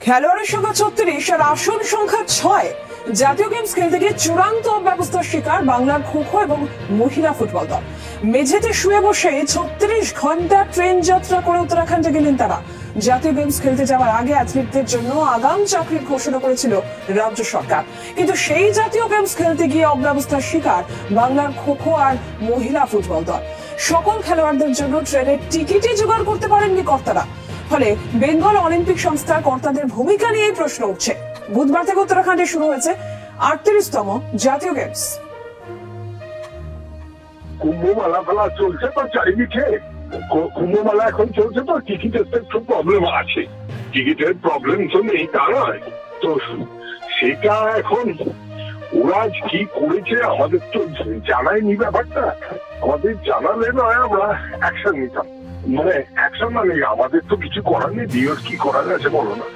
খেলোয়াড়ের সংখ্যা ৩৬ আর আসন সংখ্যা ৬। জাতীয় গেমস খেলতে গিয়ে চূড়ান্ত অব্যবস্থার শিকার বাংলার খো-খো এবং মহিলা ফুটবল দল। মেঝেতে শুয়ে বসে ৩৬ ঘন্টা ট্রেন যাত্রা করে উত্তরাখণ্ডে গেলেন তারা। জাতীয় গেমস খেলতে যাওয়ার আগে অ্যাথলিটদের জন্য আগাম চাকরির ঘোষণা করেছিল রাজ্য সরকার, কিন্তু সেই জাতীয় গেমস খেলতে গিয়ে অব্যবস্থার শিকার বাংলার খো-খো আর মহিলা ফুটবল দল। সকল খেলোয়াড়দের জন্য ট্রেনের টিকিটই জোগাড় করতে পারেননি কর্তারা। ফলে বেঙ্গল অলিম্পিক সংস্থার কর্তাদের ভূমিকা নিয়ে প্রশ্ন উঠছে। বুধবার থেকে উত্তরাখণ্ডে শুরু হয়েছে ৩৮তম জাতীয় গেমস। কুম্ভমেলা ফেলা চলছে তো চারিদিকে, কুম্ভমেলা এখন চলছে তো টিকিটের তো একটু প্রবলেম আছে। টিকিটের প্রবলেম তো নেই তা নয়, তো সেটা এখন ওরা কি করেছে আমাদের তো জানায়নি ব্যাপারটা। আমাদের জানালে নয় আমরা অ্যাকশন নিতাম, মানে অ্যাকশন মানে আমাদের তো কিছু করার নেই। বিয়র কি করার আছে বলো না?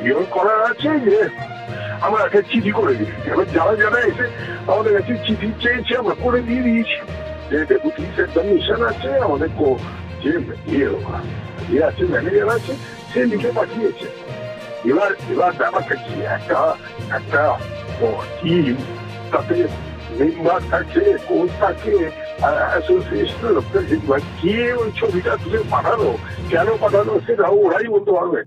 বিয়র করার আছে যে আমরা একটা চিঠি করে দিই। এবার যারা যারা এসে আমাদের কাছে চিঠি চেয়েছে আমরা করে দিয়ে দিয়েছি যে ডেপুটি মিশন আছে, আমাদের যে ইয়ে আছে ম্যানেজার আছে, সে লিখে পাঠিয়েছে। এবার ব্যাপারটা কি, একটা টিম, তাতে মেম্বার থাকে, কোচ থাকে, অ্যাসোসিয়েশনের লোক থাকে, কে ওই ছবিটা তুলে পাঠানো, কেন পাঠানো সেটা ওরাই বলতে পারবে।